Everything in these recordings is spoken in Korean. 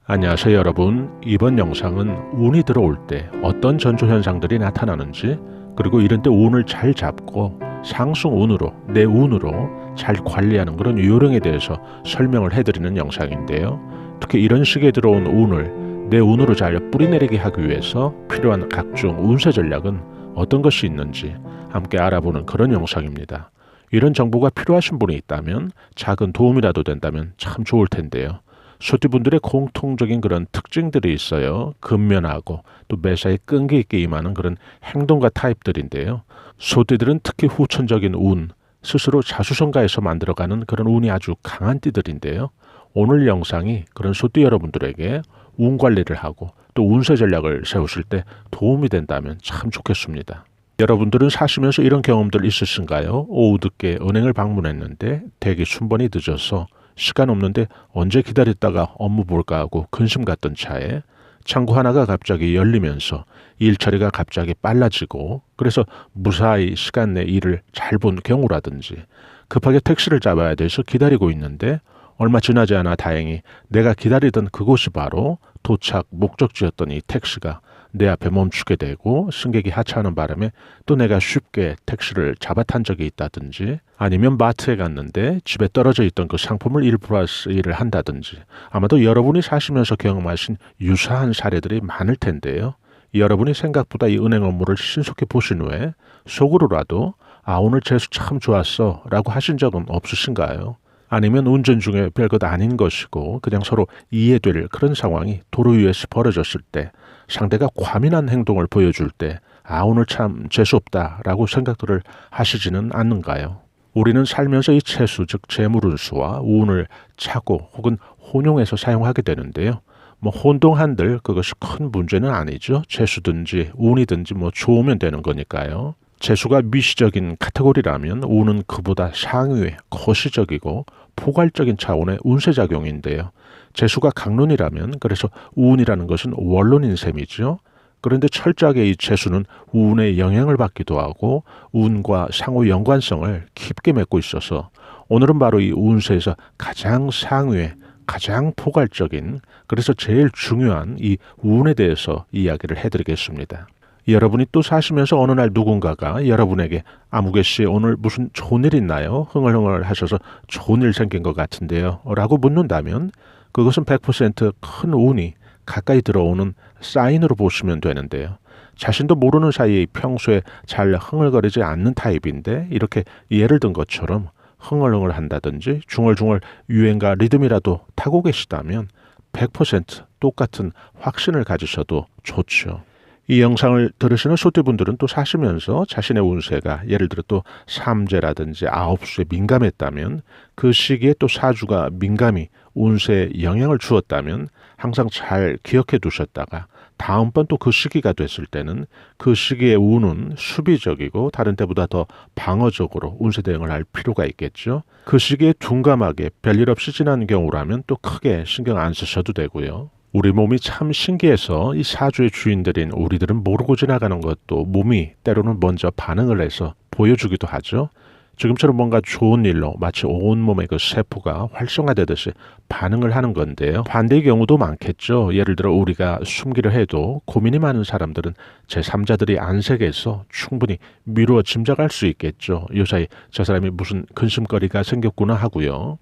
안녕하세요 여러분. 이번 영상은 운이 들어올 때 어떤 전조현상들이 나타나는지, 그리고 이런 때 운을 잘 잡고 상승운으로, 내 운으로 잘 관리하는 그런 요령에 대해서 설명을 해드리는 영상인데요. 특히 이런 식에 들어온 운을 내 운으로 잘 뿌리내리게 하기 위해서 필요한 각종 운세 전략은 어떤 것이 있는지 함께 알아보는 그런 영상입니다. 이런 정보가 필요하신 분이 있다면, 작은 도움이라도 된다면 참 좋을 텐데요. 소띠분들의 공통적인 그런 특징들이 있어요. 근면하고 또 매사에 끈기 있게 임하는 그런 행동과 타입들인데요. 소띠들은 특히 후천적인 운, 스스로 자수성가해서 만들어가는 그런 운이 아주 강한 띠들인데요. 오늘 영상이 그런 소띠 여러분들에게 운 관리를 하고 또 운세 전략을 세우실 때 도움이 된다면 참 좋겠습니다. 여러분들은 사시면서 이런 경험들 있으신가요? 오후 늦게 은행을 방문했는데 대기 순번이 늦어서 시간 없는데 언제 기다렸다가 업무 볼까 하고 근심 갔던 차에 창구 하나가 갑자기 열리면서 일 처리가 갑자기 빨라지고, 그래서 무사히 시간 내 일을 잘 본 경우라든지, 급하게 택시를 잡아야 돼서 기다리고 있는데 얼마 지나지 않아 다행히 내가 기다리던 그곳이 바로 도착 목적지였던 이 택시가 내 앞에 멈추게 되고, 승객이 하차하는 바람에 또 내가 쉽게 택시를 잡아탄 적이 있다든지, 아니면 마트에 갔는데 집에 떨어져 있던 그 상품을 1+1을 한다든지, 아마도 여러분이 사시면서 경험하신 유사한 사례들이 많을 텐데요. 여러분이 생각보다 이 은행 업무를 신속히 보신 후에 속으로라도 오늘 재수 참 좋았어 라고 하신 적은 없으신가요? 아니면 운전 중에 별것 아닌 것이고 그냥 서로 이해될 그런 상황이 도로 위에서 벌어졌을 때 상대가 과민한 행동을 보여줄 때 오늘 참 재수없다 라고 생각들을 하시지는 않는가요? 우리는 살면서 이 재수, 즉 재물운수와 운을 차고 혹은 혼용해서 사용하게 되는데요. 혼동한들 그것이 큰 문제는 아니죠. 재수든지 운이든지 좋으면 되는 거니까요. 재수가 미시적인 카테고리라면 운은 그보다 상위의 거시적이고 포괄적인 차원의 운세작용인데요. 재수가 강론이라면 그래서 운이라는 것은 원론인 셈이죠. 그런데 철저하게 이 재수는 운에 영향을 받기도 하고 운과 상호 연관성을 깊게 맺고 있어서 오늘은 바로 이 운세에서 가장 상위의 가장 포괄적인, 그래서 제일 중요한 이 운에 대해서 이야기를 해드리겠습니다. 여러분이 또 사시면서 어느 날 누군가가 여러분에게 아무개씨 오늘 무슨 좋은 일 있나요? 흥얼흥얼 하셔서 좋은 일 생긴 것 같은데요 라고 묻는다면 그것은 100% 큰 운이 가까이 들어오는 사인으로 보시면 되는데요. 자신도 모르는 사이에 평소에 잘 흥얼거리지 않는 타입인데 이렇게 예를 든 것처럼 흥얼흥얼 한다든지 중얼중얼 유행과 리듬이라도 타고 계시다면 100% 똑같은 확신을 가지셔도 좋죠. 이 영상을 들으시는 소띠분들은 또 사시면서 자신의 운세가 예를 들어 또 삼재라든지 아홉수에 민감했다면, 그 시기에 또 사주가 민감히 운세에 영향을 주었다면 항상 잘 기억해 두셨다가 다음번 또 그 시기가 됐을 때는 그 시기의 운은 수비적이고 다른 때보다 더 방어적으로 운세 대응을 할 필요가 있겠죠. 그 시기에 둔감하게 별일 없이 지나는 경우라면 또 크게 신경 안 쓰셔도 되고요. 우리 몸이 참 신기해서 이 사주의 주인들인 우리들은 모르고 지나가는 것도 몸이 때로는 먼저 반응을 해서 보여주기도 하죠. 지금처럼 뭔가 좋은 일로 마치 온몸의 그 세포가 활성화되듯이 반응을 하는 건데요. 반대의 경우도 많겠죠. 예를 들어 우리가 숨기려 해도 고민이 많은 사람들은 제3자들이 안색해서 충분히 미루어 짐작할 수 있겠죠. 요사이 저 사람이 무슨 근심거리가 생겼구나 하고요.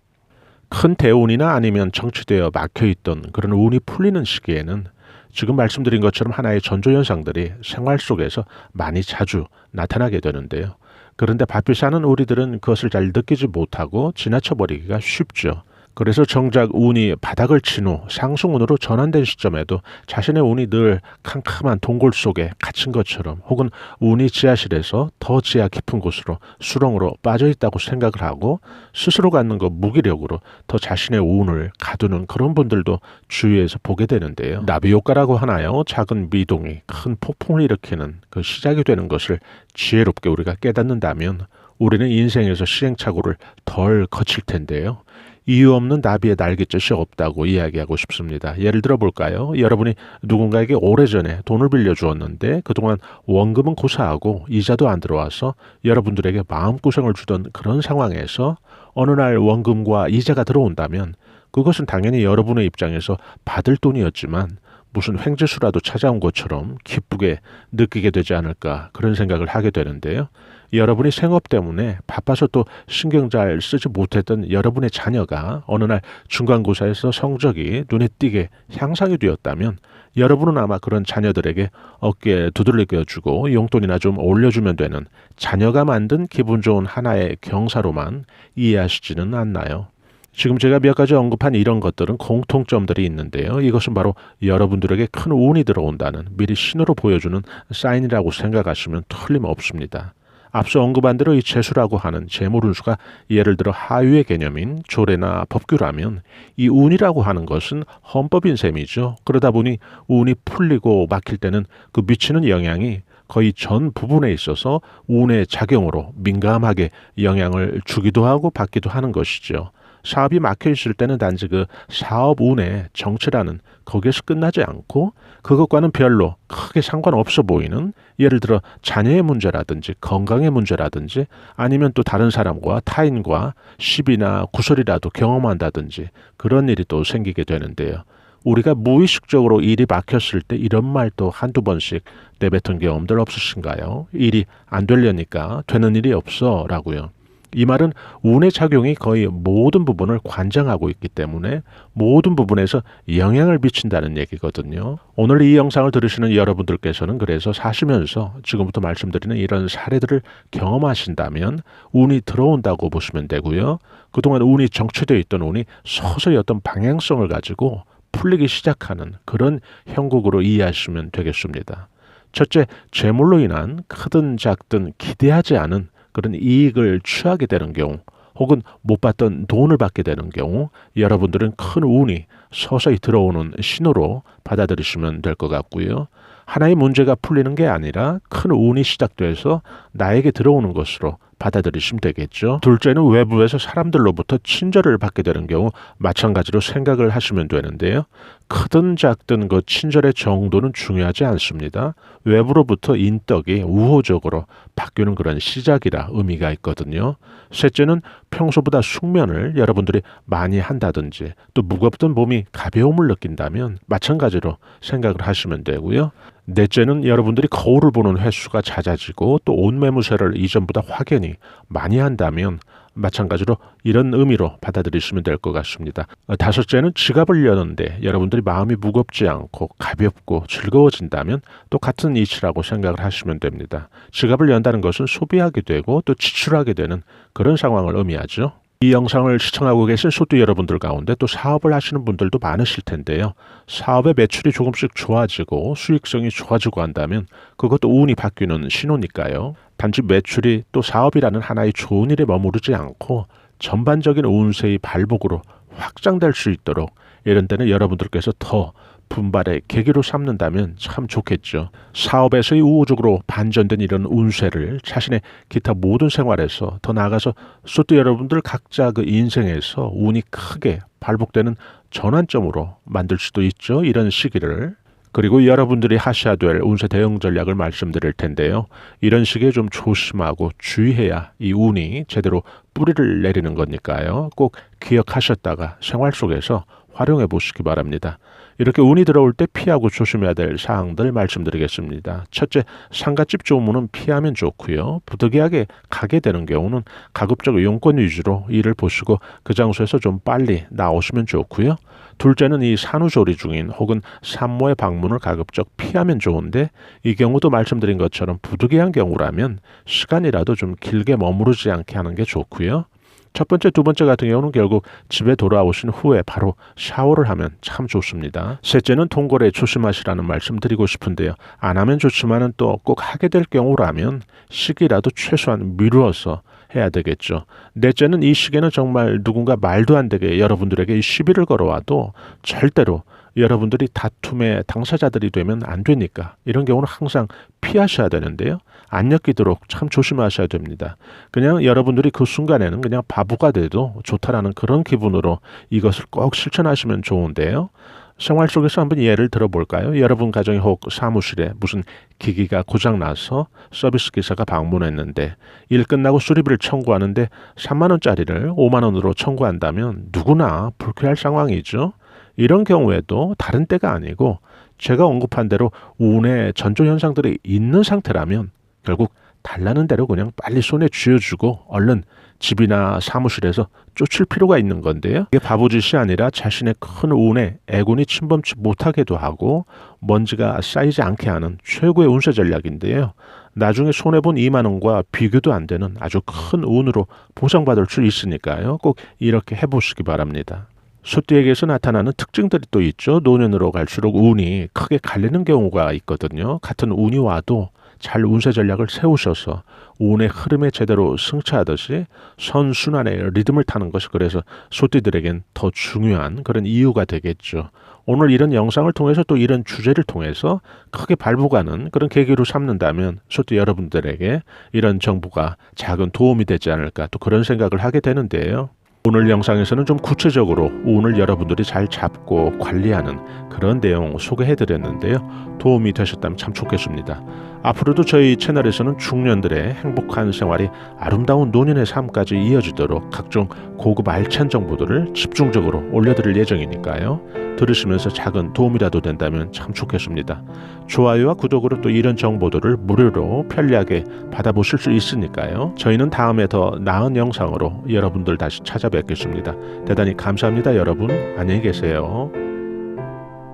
큰 대운이나 아니면 정치되어 막혀있던 그런 운이 풀리는 시기에는 지금 말씀드린 것처럼 하나의 전조현상들이 생활 속에서 많이 자주 나타나게 되는데요. 그런데 바삐 사는 우리들은 그것을 잘 느끼지 못하고 지나쳐버리기가 쉽죠. 그래서 정작 운이 바닥을 친 후 상승운으로 전환된 시점에도 자신의 운이 늘 캄캄한 동굴 속에 갇힌 것처럼, 혹은 운이 지하실에서 더 지하 깊은 곳으로 수렁으로 빠져있다고 생각을 하고 스스로 갖는 그 무기력으로 더 자신의 운을 가두는 그런 분들도 주위에서 보게 되는데요. 나비효과라고 하나요? 작은 미동이 큰 폭풍을 일으키는 그 시작이 되는 것을 지혜롭게 우리가 깨닫는다면 우리는 인생에서 시행착오를 덜 거칠 텐데요. 이유 없는 나비의 날갯짓이 없다고 이야기하고 싶습니다. 예를 들어 볼까요? 여러분이 누군가에게 오래전에 돈을 빌려주었는데 그동안 원금은 고사하고 이자도 안 들어와서 여러분들에게 마음고생을 주던 그런 상황에서 어느 날 원금과 이자가 들어온다면 그것은 당연히 여러분의 입장에서 받을 돈이었지만 무슨 횡재수라도 찾아온 것처럼 기쁘게 느끼게 되지 않을까 그런 생각을 하게 되는데요. 여러분이 생업 때문에 바빠서 또 신경 잘 쓰지 못했던 여러분의 자녀가 어느 날 중간고사에서 성적이 눈에 띄게 향상이 되었다면 여러분은 아마 그런 자녀들에게 어깨에 두들겨주고 용돈이나 좀 올려주면 되는 자녀가 만든 기분 좋은 하나의 경사로만 이해하시지는 않나요? 지금 제가 몇 가지 언급한 이런 것들은 공통점들이 있는데요. 이것은 바로 여러분들에게 큰 운이 들어온다는 미리 신호로 보여주는 사인이라고 생각하시면 틀림없습니다. 앞서 언급한 대로 이 재수라고 하는 재물운수가 예를 들어 하유의 개념인 조례나 법규라면 이 운이라고 하는 것은 헌법인 셈이죠. 그러다 보니 운이 풀리고 막힐 때는 그 미치는 영향이 거의 전 부분에 있어서 운의 작용으로 민감하게 영향을 주기도 하고 받기도 하는 것이죠. 사업이 막혀 있을 때는 단지 그 사업 운의 정체라는 거기에서 끝나지 않고 그것과는 별로 크게 상관없어 보이는 예를 들어 자녀의 문제라든지 건강의 문제라든지 아니면 또 다른 사람과 타인과 시비나 구설이라도 경험한다든지 그런 일이 또 생기게 되는데요. 우리가 무의식적으로 일이 막혔을 때 이런 말도 한두 번씩 내뱉은 경험들 없으신가요? 일이 안 되려니까 되는 일이 없어 라고요. 이 말은 운의 작용이 거의 모든 부분을 관장하고 있기 때문에 모든 부분에서 영향을 미친다는 얘기거든요. 오늘 이 영상을 들으시는 여러분들께서는 그래서 사시면서 지금부터 말씀드리는 이런 사례들을 경험하신다면 운이 들어온다고 보시면 되고요. 그동안 운이 정체되어 있던 운이 서서히 어떤 방향성을 가지고 풀리기 시작하는 그런 형국으로 이해하시면 되겠습니다. 첫째, 재물로 인한 크든 작든 기대하지 않은 그런 이익을 취하게 되는 경우 혹은 못 받던 돈을 받게 되는 경우 여러분들은 큰 운이 서서히 들어오는 신호로 받아들이시면 될 것 같고요. 하나의 문제가 풀리는 게 아니라 큰 운이 시작돼서 나에게 들어오는 것으로 받아들이시면 되겠죠. 둘째는 외부에서 사람들로부터 친절을 받게 되는 경우 마찬가지로 생각을 하시면 되는데요. 크든 작든 그 친절의 정도는 중요하지 않습니다. 외부로부터 인덕이 우호적으로 바뀌는 그런 시작이라 의미가 있거든요. 셋째는 평소보다 숙면을 여러분들이 많이 한다든지 또 무겁던 몸이 가벼움을 느낀다면 마찬가지로 생각을 하시면 되고요. 넷째는 여러분들이 거울을 보는 횟수가 잦아지고 또 옷 매무새를 이전보다 확연히 많이 한다면 마찬가지로 이런 의미로 받아들이시면 될 것 같습니다. 다섯째는 지갑을 여는데 여러분들이 마음이 무겁지 않고 가볍고 즐거워진다면 또 같은 이치라고 생각을 하시면 됩니다. 지갑을 연다는 것은 소비하게 되고 또 지출하게 되는 그런 상황을 의미하죠. 이 영상을 시청하고 계신 소띠 여러분들 가운데 또 사업을 하시는 분들도 많으실 텐데요. 사업의 매출이 조금씩 좋아지고 수익성이 좋아지고 한다면 그것도 운이 바뀌는 신호니까요. 단지 매출이 또 사업이라는 하나의 좋은 일에 머무르지 않고 전반적인 운세의 발복으로 확장될 수 있도록 이런 때는 여러분들께서 더 분발의 계기로 삼는다면 참 좋겠죠. 사업에서의 우호적으로 반전된 이런 운세를 자신의 기타 모든 생활에서 더 나아가서 소띠 여러분들 각자 그 인생에서 운이 크게 발복되는 전환점으로 만들 수도 있죠. 이런 시기를. 그리고 여러분들이 하셔야 될 운세 대응 전략을 말씀드릴 텐데요. 이런 시기에 좀 조심하고 주의해야 이 운이 제대로 뿌리를 내리는 거니까요. 꼭 기억하셨다가 생활 속에서 활용해 보시기 바랍니다. 이렇게 운이 들어올 때 피하고 조심해야 될 사항들 말씀드리겠습니다. 첫째, 상가집 조문은 피하면 좋고요. 부득이하게 가게 되는 경우는 가급적 용건 위주로 일을 보시고 그 장소에서 좀 빨리 나오시면 좋고요. 둘째는 이 산후조리 중인 혹은 산모의 방문을 가급적 피하면 좋은데 이 경우도 말씀드린 것처럼 부득이한 경우라면 시간이라도 좀 길게 머무르지 않게 하는 게 좋고요. 첫 번째, 두 번째 같은 경우는 결국 집에 돌아오신 후에 바로 샤워를 하면 참 좋습니다. 셋째는 통골에 조심하시라는 말씀 드리고 싶은데요. 안 하면 좋지만은 또 꼭 하게 될 경우라면 시기라도 최소한 미루어서 해야 되겠죠. 넷째는 이 시기에는 정말 누군가 말도 안 되게 여러분들에게 시비를 걸어와도 절대로 여러분들이 다툼의 당사자들이 되면 안 되니까 이런 경우는 항상 피하셔야 되는데요. 안 엮이도록 참 조심하셔야 됩니다. 그냥 여러분들이 그 순간에는 그냥 바보가 돼도 좋다라는 그런 기분으로 이것을 꼭 실천하시면 좋은데요. 생활 속에서 한번 예를 들어볼까요? 여러분 가정에 혹 사무실에 무슨 기기가 고장나서 서비스 기사가 방문했는데 일 끝나고 수리비를 청구하는데 3만 원짜리를 5만 원으로 청구한다면 누구나 불쾌할 상황이죠. 이런 경우에도 다른 때가 아니고 제가 언급한 대로 운의 전조 현상들이 있는 상태라면 결국 달라는 대로 그냥 빨리 손에 쥐어주고 얼른 집이나 사무실에서 쫓을 필요가 있는 건데요. 이게 바보짓이 아니라 자신의 큰 운에 애군이 침범치 못하게도 하고 먼지가 쌓이지 않게 하는 최고의 운세 전략인데요. 나중에 손해본 2만 원과 비교도 안 되는 아주 큰 운으로 보상받을 수 있으니까요. 꼭 이렇게 해보시기 바랍니다. 소띠에게서 나타나는 특징들이 또 있죠. 노년으로 갈수록 운이 크게 갈리는 경우가 있거든요. 같은 운이 와도 잘 운세 전략을 세우셔서 운의 흐름에 제대로 승차하듯이 선순환의 리듬을 타는 것이 그래서 소띠들에겐 더 중요한 그런 이유가 되겠죠. 오늘 이런 영상을 통해서 또 이런 주제를 통해서 크게 발부가는 그런 계기로 삼는다면 소띠 여러분들에게 이런 정보가 작은 도움이 되지 않을까 또 그런 생각을 하게 되는데요. 오늘 영상에서는 좀 구체적으로 운을 여러분들이 잘 잡고 관리하는 그런 내용 소개해드렸는데요. 도움이 되셨다면 참 좋겠습니다. 앞으로도 저희 채널에서는 중년들의 행복한 생활이 아름다운 노년의 삶까지 이어지도록 각종 고급 알찬 정보들을 집중적으로 올려드릴 예정이니까요. 들으시면서 작은 도움이라도 된다면 참 좋겠습니다. 좋아요와 구독으로 또 이런 정보들을 무료로 편리하게 받아보실 수 있으니까요. 저희는 다음에 더 나은 영상으로 여러분들 다시 찾아뵙겠습니다. 대단히 감사합니다. 여러분 안녕히 계세요.